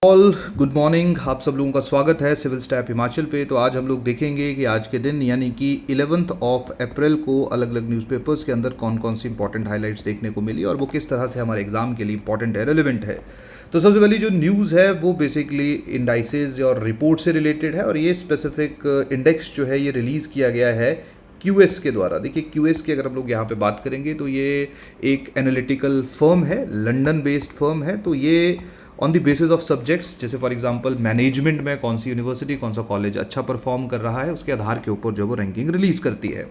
All good morning. आप सब लोगों का स्वागत है सिविल स्टैप हिमाचल पे। तो आज हम लोग देखेंगे कि आज के दिन यानी कि 11th ऑफ अप्रैल को अलग अलग न्यूज़पेपर्स के अंदर कौन कौन सी इंपॉर्टेंट हाइलाइट्स देखने को मिली और वो किस तरह से हमारे एग्जाम के लिए इंपॉर्टेंट है, रेलिवेंट है। तो सबसे पहली जो न्यूज़ है वो बेसिकली इंडाइसेस और रिपोर्ट से रिलेटेड है और ये स्पेसिफिक इंडेक्स जो है ये रिलीज़ किया गया है क्यूएस के द्वारा। देखिए क्यूएस की अगर हम लोग यहाँ पे बात करेंगे तो ये एक एनालिटिकल फर्म है, लंदन बेस्ड फर्म है। तो ये on the basis of subjects, जैसे फॉर एग्जांपल मैनेजमेंट में कौन सी यूनिवर्सिटी कौन सा कॉलेज अच्छा परफॉर्म कर रहा है, उसके आधार के ऊपर जो वो रैंकिंग रिलीज़ करती है।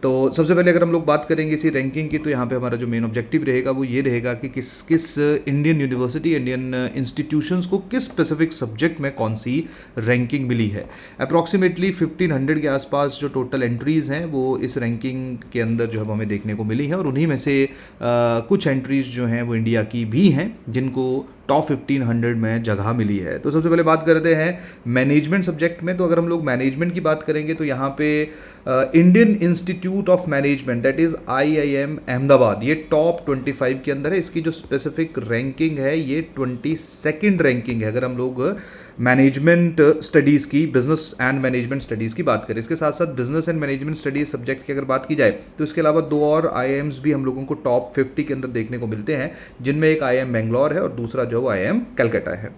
तो सबसे पहले अगर हम लोग बात करेंगे इसी रैंकिंग की तो यहाँ पे हमारा जो मेन ऑब्जेक्टिव रहेगा वो ये रहेगा कि किस किस इंडियन यूनिवर्सिटी, इंडियन इंस्टीट्यूशंस को किस स्पेसिफिक सब्जेक्ट में कौन सी रैंकिंग मिली है। अप्रॉक्सीमेटली 1500 के आसपास जो टोटल एंट्रीज़ हैं वो इस रैंकिंग के अंदर जो है हमें देखने को मिली है और उन्हीं में से कुछ एंट्रीज़ जो हैं वो इंडिया की भी हैं जिनको टॉप 1500 में जगह मिली है। तो सबसे पहले बात करते हैं मैनेजमेंट सब्जेक्ट में। तो अगर हम लोग मैनेजमेंट की बात करेंगे तो यहाँ पे Indian institute of management that is IIM Ahmedabad, ये टॉप 25 के अंदर है। इसकी जो स्पेसिफिक रैंकिंग है ये 22nd रैंकिंग है अगर हम लोग मैनेजमेंट स्टडीज़ की, बिजनेस एंड मैनेजमेंट स्टडीज़ की बात करें। इसके साथ साथ business and management studies subject की अगर बात की जाए तो इसके अलावा दो और IIMs भी हम लोगों को टॉप 50 के अंदर देखने को मिलते हैं, जिनमें एक IIM बेंगलोर है और दूसरा जो IIM कलकत्ता है।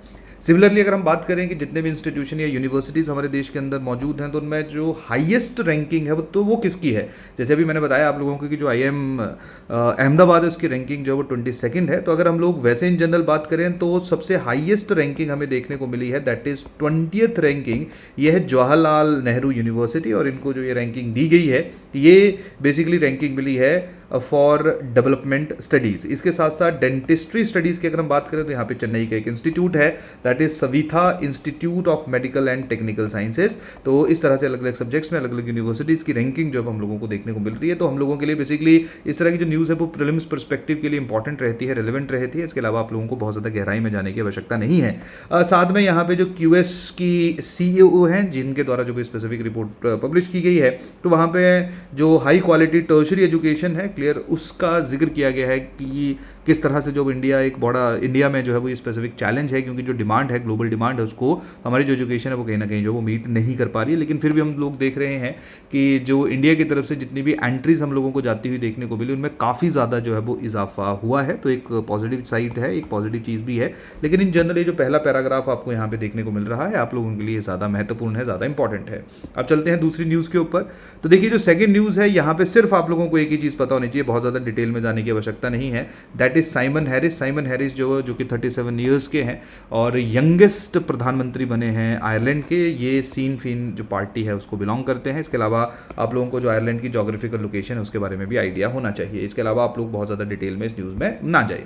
सिमिलरली अगर हम बात करें कि जितने भी इंस्टीट्यूशन या यूनिवर्सिटीज़ हमारे देश के अंदर मौजूद हैं तो उनमें जो हाईएस्ट रैंकिंग है वो किसकी है। जैसे अभी मैंने बताया आप लोगों को कि जो IIM अहमदाबाद है उसकी रैंकिंग जो है वो 22nd है। तो अगर हम लोग वैसे इन जनरल बात करें तो सबसे हाईएस्ट रैंकिंग हमें देखने को मिली है दैट इज़ 20th रैंकिंग, ये है जवाहरलाल नेहरू यूनिवर्सिटी। और इनको जो ये रैंकिंग दी गई है ये बेसिकली रैंकिंग मिली है फॉर डेवलपमेंट स्टडीज़। इसके साथ साथ डेंटिस्ट्री स्टडीज़ की अगर हम बात करें तो यहाँ पे चेन्नई का एक इंस्टीट्यूट है that is Savitha institute of medical and technical sciences. तो इस तरह से अलग अलग सब्जेक्ट्स में अलग अलग यूनिवर्सिटीज़ की रैंकिंग जो हम लोगों को देखने को मिल रही है। तो हम लोगों के लिए बेसिकली इस तरह की जो न्यूज़ है वो प्रीलिम्स पर्सपेक्टिव के लिए इंपॉर्टेंट रहती है, रेलिवेंट रहती है। इसके अलावा आप लोगों को बहुत ज़्यादा गहराई में जाने की आवश्यकता नहीं है। साथ में यहाँ पे जो QS की CEO हैं जिनके द्वारा जो भी स्पेसिफिक रिपोर्ट पब्लिश की गई है तो वहाँ पे जो हाई क्वालिटी टर्शरी एजुकेशन है क्लियर, उसका जिक्र किया गया है कि किस तरह से जो इंडिया में जो है वो ये स्पेसिफिक चैलेंज है, क्योंकि जो डिमांड है, ग्लोबल डिमांड है, उसको हमारी जो एजुकेशन है वो कहीं ना कहीं जो वो मीट नहीं कर पा रही है। लेकिन फिर भी हम लोग देख रहे हैं कि जो इंडिया की तरफ से जितनी भी एंट्रीज हम लोगों को जाती हुई देखने को मिली उनमें काफ़ी ज़्यादा जो है वो इजाफा हुआ है। तो एक पॉजिटिव साइड है, एक पॉजिटिव चीज़ भी है। लेकिन इन जनरल ये जो पहला पैराग्राफ आपको यहाँ पे देखने को मिल रहा है आप लोगों के लिए ज़्यादा महत्वपूर्ण है, ज़्यादा इंपॉर्टेंट है। अब चलते हैं दूसरी न्यूज़ के ऊपर। तो देखिए जो सेकंड न्यूज़ है यहाँ पे सिर्फ आप लोगों को एक ही चीज़ पता होनी चाहिए, बहुत ज़्यादा डिटेल में जाने की आवश्यकता नहीं है। दैट इज साइमन हैरिस जो कि 37 ईयर्स के हैं और यंगेस्ट प्रधानमंत्री बने हैं आयरलैंड के। ये सीन फिन जो पार्टी है उसको बिलोंग करते हैं। इसके अलावा आप लोगों को जो आयरलैंड की जोग्राफिकल लोकेशन है उसके बारे में भी आइडिया होना चाहिए। इसके अलावा आप लोग बहुत ज़्यादा डिटेल में इस न्यूज़ में ना जाए।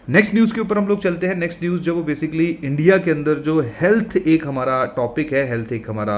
नेक्स्ट न्यूज़ के ऊपर हम लोग चलते हैं। नेक्स्ट न्यूज़ जो वो बेसिकली इंडिया के अंदर जो हेल्थ एक हमारा टॉपिक है, हेल्थ एक हमारा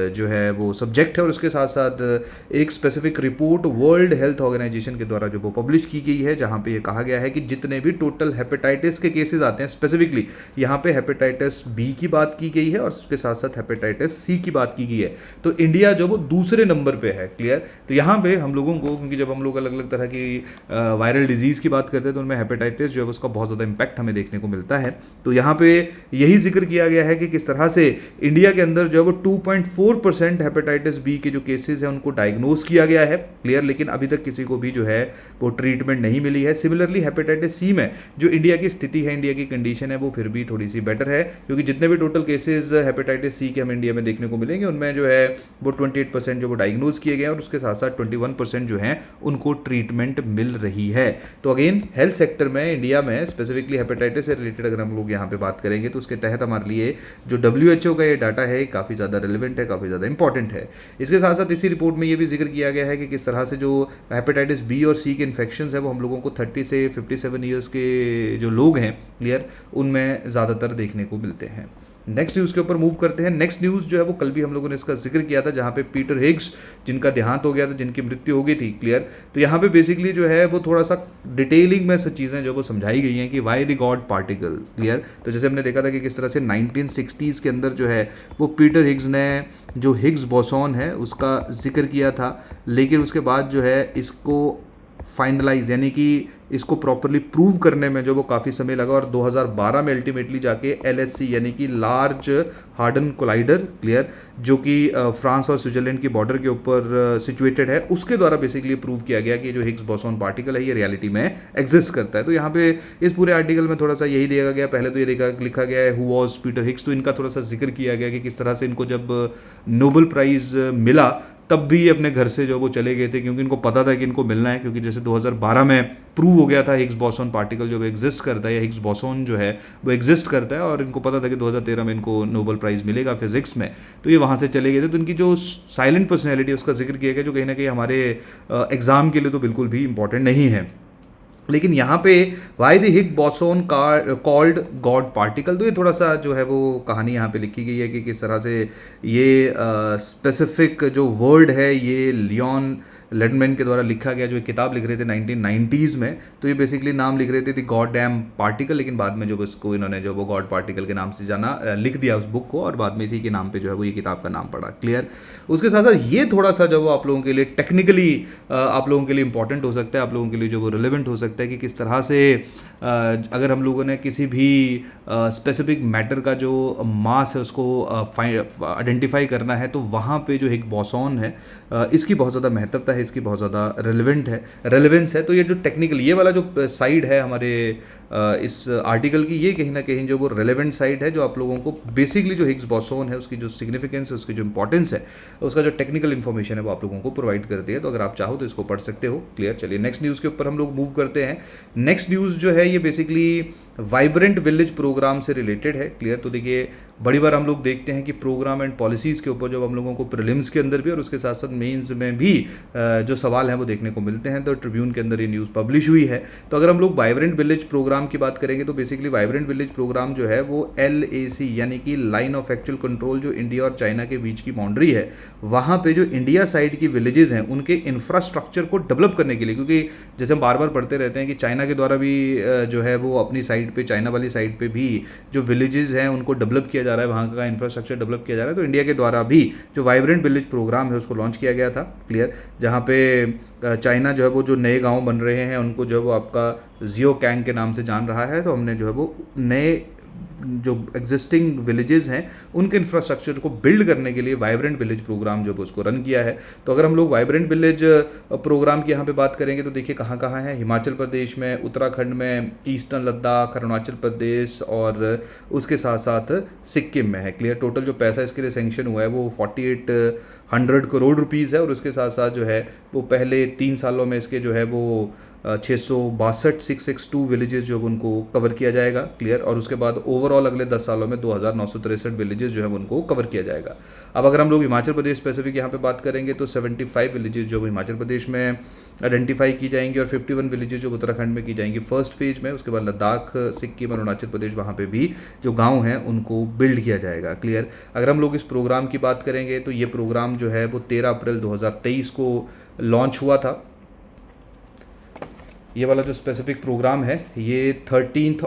जो है वो सब्जेक्ट है और उसके साथ साथ एक specific report world health organisation के द्वारा जो वो पब्लिश की गई है, जहाँ पे ये कहा गया है कि जितने भी टोटल हेपेटाइटिस के केसेस आते हैं, स्पेसिफिकली यहाँ पे हेपेटाइटिस B की बात की गई है और उसके साथ साथ हेपेटाइटिस C की बात की गई है। तो इंडिया जो वो दूसरे नंबर पे है, क्लियर। तो यहाँ पे हम लोगों को, क्योंकि जब हम लोग अलग अलग तरह की वायरल डिजीज़ की बात करते हैं तो उनमें हेपेटाइटिस जो है उसका बहुत ज़्यादा इंपैक्ट हमें देखने को मिलता है। तो यहाँ पे यही जिक्र किया गया है कि किस तरह से इंडिया के अंदर जो है वो 2.4% हेपेटाइटिस B के जो केसेस हैं उनको डायग्नोज किया गया है, क्लियर। लेकिन अभी तक किसी को भी जो है वो ट्रीटमेंट नहीं मिली है। सिमिलरली हेपेटाइटिस C में जो इंडिया की स्थिति है, इंडिया की कंडीशन है, वो फिर भी थोड़ी सी बेटर है, क्योंकि जितने भी टोटल केसेस हेपेटाइटिस C के हम इंडिया में देखने को मिलेंगे उनमें जो है वो 28% जो वो डायग्नोज किए गए हैं और उसके साथ साथ 21% जो है उनको ट्रीटमेंट मिल रही है। तो अगेन हेल्थ सेक्टर में इंडिया में स्पेसिफिकली हेपेटाइटिस से रिलेटेड अगर हम लोग यहाँ पे बात करेंगे तो उसके तहत हमारे लिए जो WHO का ये डाटा है काफ़ी ज़्यादा रेलिवेंट है, काफ़ी ज़्यादा इंपॉर्टेंट है। इसके साथ साथ इसी रिपोर्ट में ये भी जिक्र किया गया है कि किस तरह से जो हेपेटाइटिस B और C के इन्फेक्शंस है वो हम लोगों को 30 से 57 ईयर्स के जो लोग हैं, क्लियर, उनमें ज़्यादातर देखने को मिलते हैं। नेक्स्ट न्यूज़ के ऊपर मूव करते हैं। नेक्स्ट न्यूज़ जो है वो कल भी हम लोगों ने इसका जिक्र किया था, जहाँ पे पीटर हिग्स जिनका देहांत हो गया था, जिनकी मृत्यु हो गई थी, क्लियर। तो यहाँ पे बेसिकली जो है वो थोड़ा सा डिटेलिंग में सब चीज़ें जो वो समझाई गई हैं कि why the God particle, clear. तो जैसे हमने देखा था कि किस तरह से 1960s के अंदर जो है वो पीटर हिग्स ने जो हिग्स बोसॉन है उसका जिक्र किया था, लेकिन उसके बाद जो है इसको फाइनलाइज यानी कि इसको प्रॉपरली प्रूव करने में जो वो काफ़ी समय लगा, और 2012 में अल्टीमेटली जाके LHC यानी कि लार्ज हार्डन कोलाइडर, क्लियर, जो कि फ्रांस और स्विट्जरलैंड की बॉर्डर के ऊपर सिचुएटेड है, उसके द्वारा बेसिकली प्रूव किया गया कि जो हिग्स बोसॉन पार्टिकल है ये रियलिटी में एग्जिस्ट करता है। तो यहाँ पे इस पूरे आर्टिकल में थोड़ा सा यही देखा गया, पहले तो ये लिखा गया है हु वॉज पीटर हिग्स, तो इनका थोड़ा सा जिक्र किया गया कि किस तरह से इनको जब नोबेल प्राइज़ मिला तब भी ये अपने घर से जो वो चले गए थे, क्योंकि इनको पता था कि इनको मिलना है, क्योंकि जैसे 2012 में प्रूव हो गया था हिग्स बोसॉन पार्टिकल जो एग्जिस्ट करता है, या हिग्स बोसॉन जो है वो एग्जिस्ट करता है, और इनको पता था कि 2013 में इनको नोबेल प्राइज़ मिलेगा फिजिक्स में, तो ये वहाँ से चले गए थे। तो इनकी जो साइलेंट पर्सनैलिटी उसका जिक्र किया गया, जो कहीं ना कहीं हमारे एग्ज़ाम के लिए तो बिल्कुल भी इंपॉर्टेंट नहीं है। लेकिन यहाँ पे why the Higgs boson called God particle, तो ये थोड़ा सा जो है वो कहानी यहाँ पे लिखी गई है कि किस तरह से ये स्पेसिफिक जो वर्ड है ये लियोन लेडमैन के द्वारा लिखा गया, जो एक किताब लिख रहे थे 1990s में, तो ये बेसिकली नाम लिख रहे थे द गॉड डैम पार्टिकल, लेकिन बाद में जो इसको इन्होंने जो वो गॉड पार्टिकल के नाम से जाना लिख दिया उस बुक को, और बाद में इसी के नाम पे जो है वो ये किताब का नाम पड़ा, क्लियर। उसके साथ साथ ये थोड़ा सा जो वो आप लोगों के लिए टेक्निकली आप लोगों के लिए इंपॉर्टेंट हो सकता है, आप लोगों के लिए जो वो रिलेवेंट हो सकता है कि किस तरह से अगर हम लोगों ने किसी भी स्पेसिफिक मैटर का जो मास है उसको आइडेंटिफाई करना है, तो वहाँ पे जो हिग बोसॉन है इसकी बहुत ज़्यादा महत्वता है, इसकी बहुत ज़्यादा रेलेवेंस है। तो ये जो टेक्निकल ये वाला जो साइड है हमारे इस आर्टिकल की, ये कहीं ना कहीं जो वो रेलेवेंट साइड है, जो आप लोगों को बेसिकली जो हिग्स बोसॉन है उसकी जो सिग्निफिकेंस है, उसकी जो इंपॉर्टेंस है, उसका जो टेक्निकल इन्फॉर्मेशन है वो आप लोगों को प्रोवाइड करती है। तो अगर आप चाहो तो इसको पढ़ सकते हो, क्लियर। चलिए नेक्स्ट न्यूज़ के ऊपर हम लोग मूव करते हैं। नेक्स्ट न्यूज़ जो है ये बेसिकली वाइब्रेंट विलेज प्रोग्राम से रिलेटेड है, क्लियर। तो देखिए बड़ी बार हम लोग देखते हैं कि प्रोग्राम एंड पॉलिसीज़ के ऊपर जब हम लोगों को प्रीलिम्स के अंदर भी और उसके साथ साथ मेंस में भी जो सवाल हैं वो देखने को मिलते हैं, तो ट्रिब्यून के अंदर ये न्यूज़ पब्लिश हुई है। तो अगर हम लोग वाइब्रेंट विलेज प्रोग्राम की बात करेंगे तो बेसिकली वाइब्रेंट विलेज प्रोग्राम जो है वो LAC यानी कि लाइन ऑफ एक्चुअल कंट्रोल, जो इंडिया और चाइना के बीच की बाउंड्री है, वहाँ पे जो इंडिया साइड की विलेजेस हैं उनके इंफ्रास्ट्रक्चर को डेवलप करने के लिए, क्योंकि जैसे हम बार बार पढ़ते रहते हैं कि चाइना के द्वारा भी जो है वो अपनी साइड पे, चाइना वाली साइड पे भी जो विलेजेस हैं उनको डेवलप किया जा रहा है, वहाँ का इंफ्रास्ट्रक्चर डेवलप किया जा रहा है। तो इंडिया के द्वारा भी जो वाइब्रेंट विलेज प्रोग्राम है उसको लॉन्च किया गया था, क्लियर, जहाँ पे चाइना जो है वो जो नए गांव बन रहे हैं उनको जो है वो आपका जियो कैंग के नाम से जान रहा है। तो हमने जो है वो नए जो एग्जिस्टिंग विलेजेस हैं उनके इंफ्रास्ट्रक्चर को बिल्ड करने के लिए वाइब्रेंट विलेज प्रोग्राम जो है उसको रन किया है। तो अगर हम लोग वाइब्रेंट विलेज प्रोग्राम की यहाँ पे बात करेंगे तो देखिए कहाँ कहाँ है, हिमाचल प्रदेश में, उत्तराखंड में, ईस्टर्न लद्दाख, अरुणाचल प्रदेश और उसके साथ साथ सिक्किम में है, क्लियर। टोटल जो पैसा इसके लिए सेंक्शन हुआ है वो 4800 करोड़ रुपीज़ है, और उसके साथ साथ जो है वो पहले 3 सालों में इसके जो है वो 662 विलेजेस जो उनको कवर किया जाएगा, क्लियर। और उसके बाद ओवरऑल अगले 10 सालों में 2963 विलेजेस जो है उनको कवर किया जाएगा। अब अगर हम लोग हिमाचल प्रदेश स्पेसिफिक यहाँ पे बात करेंगे तो 75 विलेजेस जो हिमाचल प्रदेश में आइडेंटिफाई की जाएंगी और 51 विलेजेस जो उत्तराखंड में की जाएंगी फर्स्ट फेज में। उसके बाद लद्दाख, सिक्किम और अरुणाचल प्रदेश वहाँ पे भी जो गाँव हैं उनको बिल्ड किया जाएगा, क्लियर। अगर हम लोग इस प्रोग्राम की बात करेंगे तो ये प्रोग्राम जो है वो 13 अप्रैल 2023 को लॉन्च हुआ था। ये वाला जो स्पेसिफिक प्रोग्राम है ये 13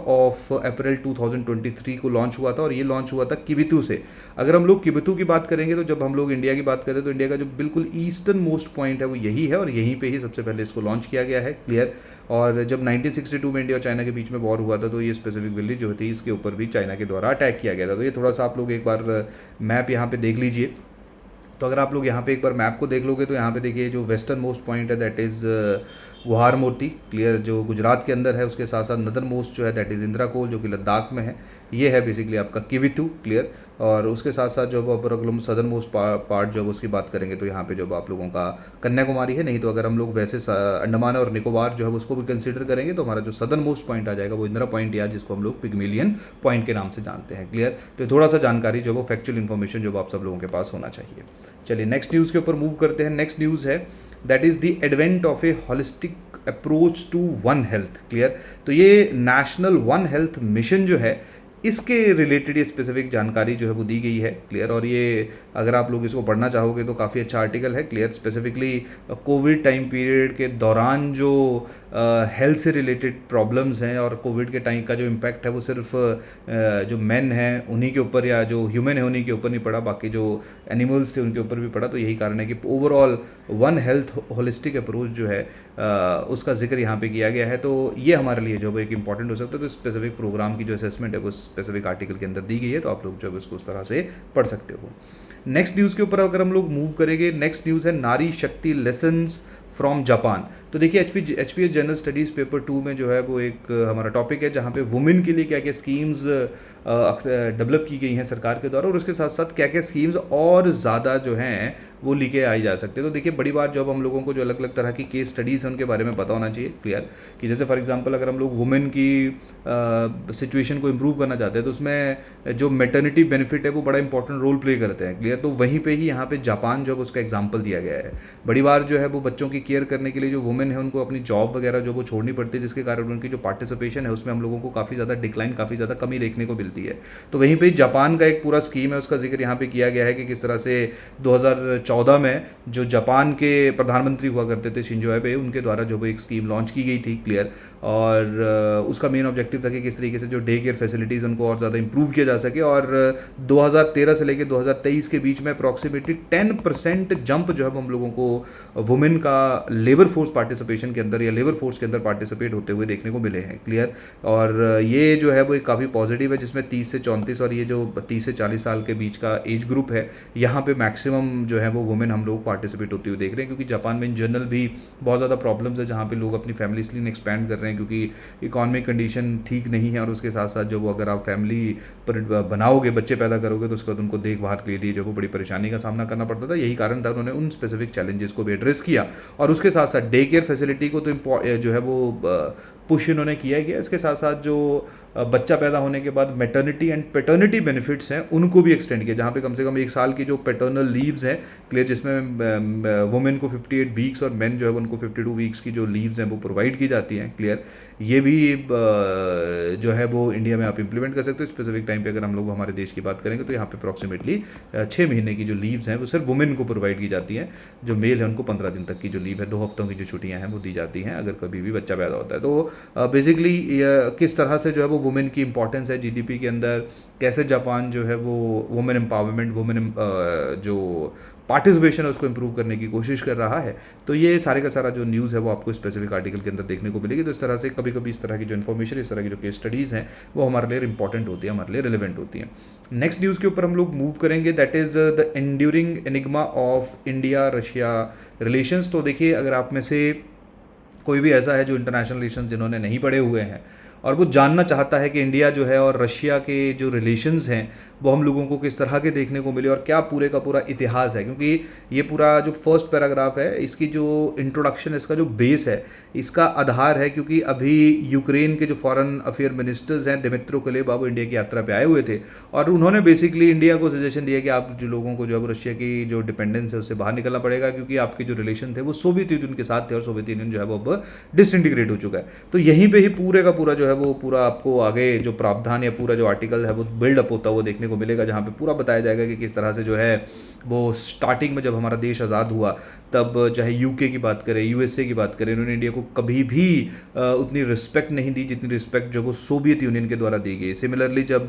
अप्रैल 2023 को लॉन्च हुआ था, और ये लॉन्च हुआ था किबिथु से। अगर हम लोग किबिथु की बात करेंगे तो जब हम लोग इंडिया की बात करें तो इंडिया का जो बिल्कुल ईस्टर्न मोस्ट पॉइंट है वो यही है, और यहीं पे ही सबसे पहले इसको लॉन्च किया गया है, क्लियर। और जब 1962 में इंडिया और चाइना के बीच में वॉर हुआ था तो ये स्पेसिफिक विलेज जो थी इसके ऊपर भी चाइना के द्वारा अटैक किया गया था। तो ये थोड़ा सा आप लोग एक बार मैप यहाँ पे देख लीजिए। तो अगर आप लोग यहाँ पे एक बार मैप को देख लोगे तो यहाँ पे देखिए जो वेस्टर्न मोस्ट पॉइंट है दैट इज़ गुहार मोती, क्लियर, जो गुजरात के अंदर है। उसके साथ साथ नदर मोस्ट जो है दैट इज़ इंदिरा कोल जो कि लद्दाख में है। ये है बेसिकली आपका किबिथु, क्लियर। और उसके साथ साथ जो अगर हम सदर्न मोस्ट पार्ट जो उसकी बात करेंगे तो यहाँ पे जो आप लोगों का कन्याकुमारी है। नहीं तो अगर हम लोग वैसे अंडमान और निकोबार जो है उसको भी कंसिडर करेंगे तो हमारा जो सदर्न मोस्ट पॉइंट आ जाएगा वो इंदिरा पॉइंट, या जिसको हम लोग पिग्मेलियन पॉइंट के नाम से जानते हैं, क्लियर। तो थोड़ा सा जानकारी जो वो फैक्चुअल इन्फॉर्मेशन जो आप सब लोगों के पास होना चाहिए। चलिए नेक्स्ट न्यूज़ के ऊपर मूव करते हैं। नेक्स्ट न्यूज़ है that is the advent of a holistic approach to one health, clear. तो ये नेशनल वन हेल्थ मिशन जो है इसके रिलेटेड ये स्पेसिफिक जानकारी जो है वो दी गई है, क्लियर। और ये अगर आप लोग इसको पढ़ना चाहोगे तो काफ़ी अच्छा आर्टिकल है, clear. Specifically Covid time period के दौरान जो हेल्थ से रिलेटेड प्रॉब्लम्स हैं और कोविड के टाइम का जो इम्पैक्ट है वो सिर्फ जो मैन हैं उन्हीं के ऊपर या जो ह्यूमन है उन्हीं के ऊपर नहीं पड़ा, बाकी जो एनिमल्स थे उनके ऊपर भी पड़ा। तो यही कारण है कि overall one health holistic approach जो है उसका जिक्र यहाँ पे किया गया है। तो ये हमारे लिए जो है एक इंपॉर्टेंट हो सकता है। तो स्पेसिफिक प्रोग्राम की जो असेसमेंट है वो स्पेसिफिक आर्टिकल के अंदर दी गई है, तो आप लोग जो है उसको उस तरह से पढ़ सकते हो। नेक्स्ट न्यूज़ के ऊपर अगर हम लोग मूव करेंगे, नेक्स्ट न्यूज़ है नारी शक्ति लेसन्स फ्रॉम जापान। तो देखिए एचपीएस जनरल स्टडीज़ पेपर 2 में जो है वो एक हमारा टॉपिक है जहाँ पे वुमेन के लिए क्या क्या स्कीम्स डेवलप की गई हैं सरकार के द्वारा, और उसके साथ साथ क्या क्या स्कीम्स और ज़्यादा जो हैं वो लेके आई जा सकते हैं। तो देखिए बड़ी बार जब हम लोगों को जो अलग अलग तरह की केस स्टडीज़ हैं उनके बारे में पता होना चाहिए, क्लियर। कि जैसे फॉर एग्जांपल अगर हम लोग वुमेन की सिचुएशन को इम्प्रूव करना चाहते हैं तो उसमें जो मैटर्निटी बेनिफिट है वो बड़ा इंपॉर्टेंट रोल प्ले करते हैं, क्लियर। तो वहीं पे ही यहाँ पे जापान जो है उसका एग्जाम्पल दिया गया है। बड़ी बार जो है वो बच्चों की केयर करने के लिए जो वुमेन है उनको अपनी जॉब वगैरह जो वो छोड़नी पड़ती है, जिसके कारण उनकी जो पार्टिसिपेशन है उसमें हम लोगों को काफ़ी ज़्यादा डिक्लाइन, काफ़ी ज़्यादा कमी देखने को मिलती है। तो वहीं पे जापान का एक पूरा स्कीम है, उसका जिक्र यहाँ पे किया गया है कि किस तरह से 2014 में जो जापान के प्रधानमंत्री हुआ करते थे शिंजो एबे, उनके द्वारा जो वो एक स्कीम लॉन्च की गई थी, क्लियर। और उसका मेन ऑब्जेक्टिव था कि किस तरीके से जो डे केयर फैसिलिटीज़ उनको और ज़्यादा इंप्रूव किया जा सके। और 2013 से लेकर 2023 के बीच में अप्रॉक्सीमेटली 10% जंप जो है हम लोगों को वुमेन का लेबर फोर्स पार्टिसिपेशन के अंदर या लेबर फोर्स के अंदर पार्टिसिपेट होते हुए देखने को मिले हैं, क्लियर। और ये जो है वो एक काफ़ी पॉजिटिव है, जिसमें 30 से 34 और ये जो 30 से 40 साल के बीच का एज ग्रुप है, यहाँ पे मैक्सिमम जो है वो वुमेन हम लोग पार्टिसिपेट होती हुई देख रहे हैं। क्योंकि जापान में इन जनरल भी बहुत ज़्यादा प्रॉब्लम्स है जहाँ पे लोग अपनी फैमिली इसलिए एक्सपैंड कर रहे हैं क्योंकि इकॉनमिक कंडीशन ठीक नहीं है, और उसके साथ साथ जो वो अगर आप फैमिली पर बनाओगे, बच्चे पैदा करोगे, तो उसके बाद उनको देखभाल के लिए जो वो बड़ी परेशानी का सामना करना पड़ता था। यही कारण था उन्होंने उन स्पेसिफिक चैलेंजेस को भी एड्रेस किया, और उसके साथ साथ डे केयर फैसिलिटी को तो जो है वो पुश इन्होंने किया गया। इसके साथ साथ जो बच्चा पैदा होने के बाद मैटर्निटी एंड पेटर्निटी बेनिफिट्स हैं उनको भी एक्सटेंड किया, जहाँ पे कम से कम 1 साल की जो पेटर्नल लीव्स हैं, क्लियर, जिसमें वुमेन को 58 वीक्स और मेन जो है उनको 52 वीक्स की जो लीव्स हैं वो प्रोवाइड की जाती हैं, क्लियर। ये भी जो है वो इंडिया में आप इंप्लीमेंट कर सकते हो। स्पेसिफिक टाइम पे अगर हम लोग हमारे देश की बात करेंगे तो यहाँ पे अप्रॉक्सीमेटली 6 महीने की जो लीव्स हैं वो सिर्फ वुमेन को प्रोवाइड की जाती हैं। जो मेल है उनको 15 दिन तक की जो लीव है, 2 हफ्तों की जो छुट्टियाँ हैं वो दी जाती हैं अगर कभी भी बच्चा पैदा होता है। तो बेसिकली किस तरह से जो है वो वुमेन की इंपॉर्टेंस है जीडीपी के अंदर, कैसे जापान जो है वो वुमेन एम्पावरमेंट, वुमेन जो पार्टिसिपेशन है उसको इंप्रूव करने की कोशिश कर रहा है। तो ये सारे का सारा जो न्यूज़ है वो आपको स्पेसिफिक आर्टिकल के अंदर देखने को मिलेगी। तो इस तरह से कभी कभी इस तरह की जो इन्फॉर्मेशन, इस तरह की जो केस स्टडीज़ हैं वो हमारे लिए इंपॉर्टेंट होती है, हमारे लिए रिलेवेंट होती हैं। नेक्स्ट न्यूज़ के ऊपर हम लोग मूव करेंगे, that is the enduring enigma of India Russia relations. तो देखिए अगर आप में से कोई भी ऐसा है जो इंटरनेशनल रिलेशन जिन्होंने नहीं पढ़े हुए हैं और वो जानना चाहता है कि इंडिया जो है और रशिया के जो रिलेशंस हैं वो हम लोगों को किस तरह के देखने को मिले और क्या पूरे का पूरा इतिहास है, क्योंकि ये पूरा जो फर्स्ट पैराग्राफ है इसकी जो इंट्रोडक्शन, इसका जो बेस है, इसका आधार है क्योंकि अभी यूक्रेन के जो फॉरेन अफेयर मिनिस्टर्स हैं दिमित्रो कुलेबा वो इंडिया की यात्रा पे आए हुए थे, और उन्होंने बेसिकली इंडिया को सजेशन दिया कि आप जो लोगों को जो है रशिया की जो डिपेंडेंस है उससे बाहर निकलना पड़ेगा, क्योंकि आपके जो रिलेशन थे वो सोवियत यूनियन के साथ थे और सोवियत यूनियन जो है वो अब डिसइंटीग्रेट हो चुका है। तो यहीं पर ही पूरे का पूरा जो है वो पूरा आपको आगे जो प्रावधान या पूरा जो आर्टिकल है वो बिल्डअप होता हुआ देखने को मिलेगा, जहाँ पे पूरा बताया जाएगा कि किस तरह से जो है वो स्टार्टिंग में जब हमारा देश आज़ाद हुआ तब चाहे यूके की बात करें, यूएसए की बात करें, इन्होंने इंडिया को कभी भी उतनी रिस्पेक्ट नहीं दी जितनी रिस्पेक्ट जो वो सोवियत यूनियन के द्वारा दी गई। सिमिलरली जब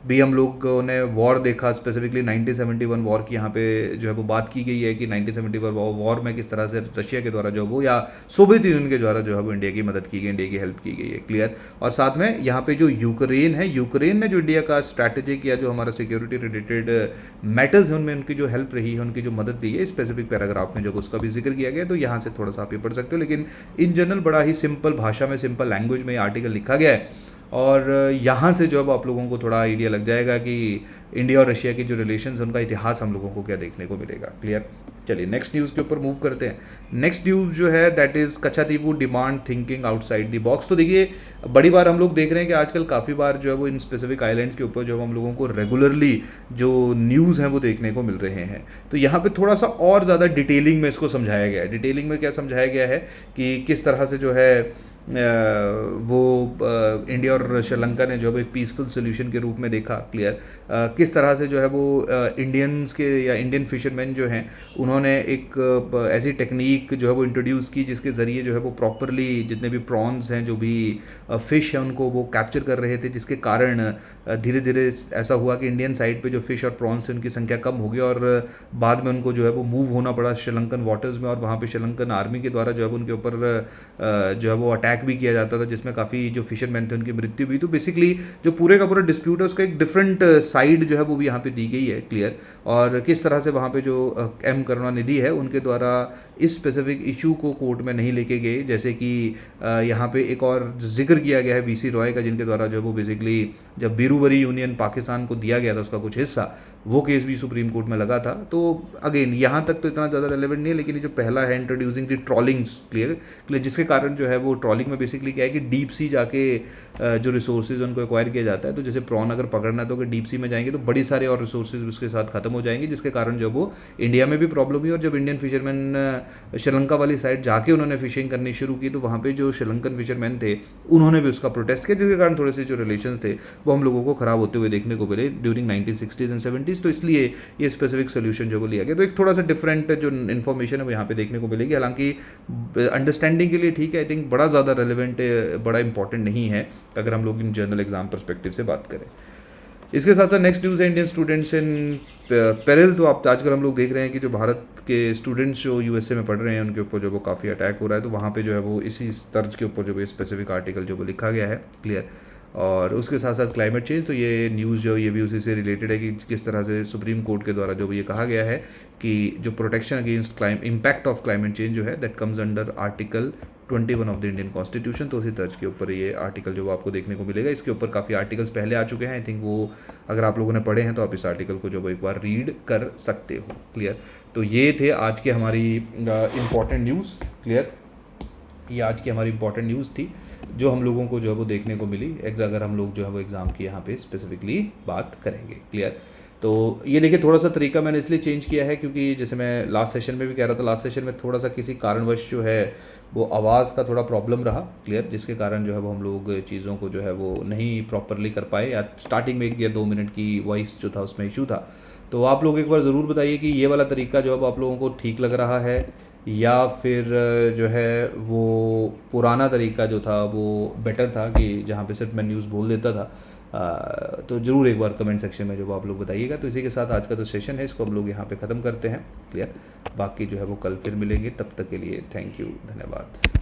भी हम लोगों ने वॉर देखा, स्पेसिफिकली 1971 वॉर की यहाँ पे जो है वो बात की गई है कि 1971 वॉर में किस तरह से रशिया के द्वारा जो वो या सोवियत यूनियन के द्वारा जो है वो इंडिया की मदद की गई, इंडिया की हेल्प की गई है, क्लियर। और साथ में यहाँ पे जो यूक्रेन है, यूक्रेन ने जो इंडिया का स्ट्रैटेजिक या जो हमारा सिक्योरिटी रिलेटेड मैटर्स हैं उनमें उनकी जो हेल्प रही है, उनकी जो मदद दी है, स्पेसिफिक पैराग्राफ में जो उसका भी जिक्र किया गया है। तो यहाँ से थोड़ा सा आप ये पढ़ सकते हो, लेकिन इन जनरल बड़ा ही सिंपल भाषा में, सिंपल लैंग्वेज में ये आर्टिकल लिखा गया है, और यहाँ से जो अब आप लोगों को थोड़ा आइडिया लग जाएगा कि इंडिया और रशिया की जो रिलेशंस हैं उनका इतिहास हम लोगों को क्या देखने को मिलेगा, क्लियर। चलिए नेक्स्ट न्यूज़ के ऊपर मूव करते हैं। नेक्स्ट न्यूज़ जो है that is Katchatheevu demand thinking outside the box. तो देखिए बड़ी बार हम लोग देख रहे हैं कि आजकल काफ़ी बार जो है वो इन स्पेसिफिक आइलैंड्स के ऊपर जो हम लोगों को रेगुलरली जो न्यूज़ हैं वो देखने को मिल रहे हैं। तो यहाँ पे थोड़ा सा और ज़्यादा डिटेलिंग में इसको समझाया गया है। डिटेलिंग में क्या समझाया गया है कि किस तरह से जो है वो इंडिया और श्रीलंका ने जो है एक पीसफुल सोल्यूशन के रूप में देखा। क्लियर, किस तरह से जो है वो इंडियंस के या इंडियन फिशरमैन जो हैं उन्होंने एक ऐसी टेक्निक जो है वो इंट्रोड्यूस की जिसके ज़रिए जो है वो प्रॉपरली जितने भी प्रॉन्स हैं, जो भी फ़िश हैं, उनको वो कैप्चर कर रहे थे, जिसके कारण धीरे धीरे ऐसा हुआ कि इंडियन साइड पे जो फ़िश और प्रॉन्स थे उनकी संख्या कम हो गई और बाद में उनको जो है वो मूव होना पड़ा श्रीलंकन वाटर्स में, और वहाँ पे श्रीलंकन आर्मी के द्वारा जो है उनके ऊपर जो है वो अटैक भी किया जाता था, जिसमें काफ़ी जो फिशरमैन थे उनकी मृत्यु भी। तो बेसिकली जो पूरे का पूरा डिस्प्यूट है उसका एक डिफरेंट साइड जो है वो भी यहाँ पे दी गई है। क्लियर, और किस तरह से वहाँ पे जो एम करुणानिधि है उनके द्वारा इस स्पेसिफिक इशू को कोर्ट में नहीं लेके गए, जैसे कि यहाँ पे एक और जिक्र किया गया है वीसी रॉय का, जिनके द्वारा जो है वो बेसिकली जब बीरूवरी यूनियन पाकिस्तान को दिया गया था उसका कुछ हिस्सा, वो केस भी सुप्रीम कोर्ट में लगा था। तो अगेन यहाँ तक तो इतना ज़्यादा रेलेवेंट नहीं है, लेकिन ये जो पहला है इंट्रोड्यूसिंग द ट्रॉलिंग्स, क्लियर, जिसके कारण जो है वो ट्रॉलिंग में बेसिकली क्या है कि डीप सी जाके जो रिसोर्सेज उनको एक्वायर किया जाता है। तो जैसे प्रॉन अगर पकड़ना है तो अगर डीप सी में जाएंगे तो बड़ी सारे और रिसोर्सेज उसके साथ खत्म हो जाएंगे, जिसके कारण जो वो इंडिया में भी प्रॉब्लम हुई। और जब इंडियन फिशरमैन श्रीलंका वाली साइड जाके उन्होंने फिशिंग करनी शुरू की तो वहाँ पे जो श्रीलंकन फिशरमैन थे उन्होंने भी उसका प्रोटेस्ट किया, जिसके कारण थोड़े से जो रिलेशंस थे वो हम लोगों को ख़राब होते हुए देखने को मिले ड्यूरिंग 1960s एंड 70s। तो इसलिए ये स्पेसिफिक सोल्यूशन जो वो लिया गया। तो एक थोड़ा सा डिफरेंट जो इन्फॉर्मेशन है वो यहाँ पे देखने को मिलेगी, हालांकि अंडरस्टैंडिंग के लिए ठीक है, आई थिंक बड़ा ज़्यादा रेलिवेंट, बड़ा इंपॉर्टेंट नहीं है अगर हम लोग इन जर्नल एग्जाम परस्पेक्टिव से बात करें। इसके साथ साथ नेक्स्ट न्यूज़ है इंडियन स्टूडेंट्स इन पेरिल। तो आप आजकल हम लोग देख रहे हैं कि जो भारत के स्टूडेंट्स जो यूएसए में पढ़ रहे हैं उनके ऊपर जो वो काफ़ी अटैक हो रहा है। तो वहाँ पे जो है वो इसी तर्ज के ऊपर जो वो स्पेसिफिक आर्टिकल जो वो लिखा गया है। क्लियर, और उसके साथ साथ क्लाइमेट चेंज, तो ये न्यूज़ जो ये भी उसी से रिलेटेड है कि किस तरह से सुप्रीम कोर्ट के द्वारा जो ये कहा गया है कि जो protection against impact of climate change जो है that comes under article 21 of the Indian constitution. तो उसी तर्ज के ऊपर ये आर्टिकल जो आपको देखने को मिलेगा। इसके ऊपर काफ़ी आर्टिकल्स पहले आ चुके हैं, आई थिंक वो अगर आप लोगों ने पढ़े हैं तो आप इस आर्टिकल को जो एक बार रीड कर सकते हो। क्लियर, तो ये थे आज की हमारी इंपॉर्टेंट न्यूज़। क्लियर, ये आज की हमारी इंपॉर्टेंट न्यूज़ थी जो हम लोगों को जो है वो देखने को मिली अगर हम लोग जो है वो एग्ज़ाम की यहाँ पे स्पेसिफिकली बात करेंगे। क्लियर, तो ये देखिए थोड़ा सा तरीका मैंने इसलिए चेंज किया है क्योंकि जैसे मैं लास्ट सेशन में भी कह रहा था, लास्ट सेशन में थोड़ा सा किसी कारणवश जो है वो आवाज़ का थोड़ा प्रॉब्लम रहा। क्लियर, जिसके कारण जो है वो हम लोग चीज़ों को जो है वो नहीं प्रॉपरली कर पाए, या स्टार्टिंग में 1 या 2 मिनट की वॉइस जो था उसमें इशू था। तो आप लोग एक बार ज़रूर बताइए कि ये वाला तरीका जो अब आप लोगों को ठीक लग रहा है या फिर जो है वो पुराना तरीका जो था वो बेटर था कि जहाँ पे सिर्फ मैं न्यूज़ बोल देता था। तो ज़रूर एक बार कमेंट सेक्शन में जो आप लोग बताइएगा। तो इसी के साथ आज का जो सेशन है इसको हम लोग यहाँ पे ख़त्म करते हैं। क्लियर, बाकी जो है वो कल फिर मिलेंगे, तब तक के लिए थैंक यू, धन्यवाद।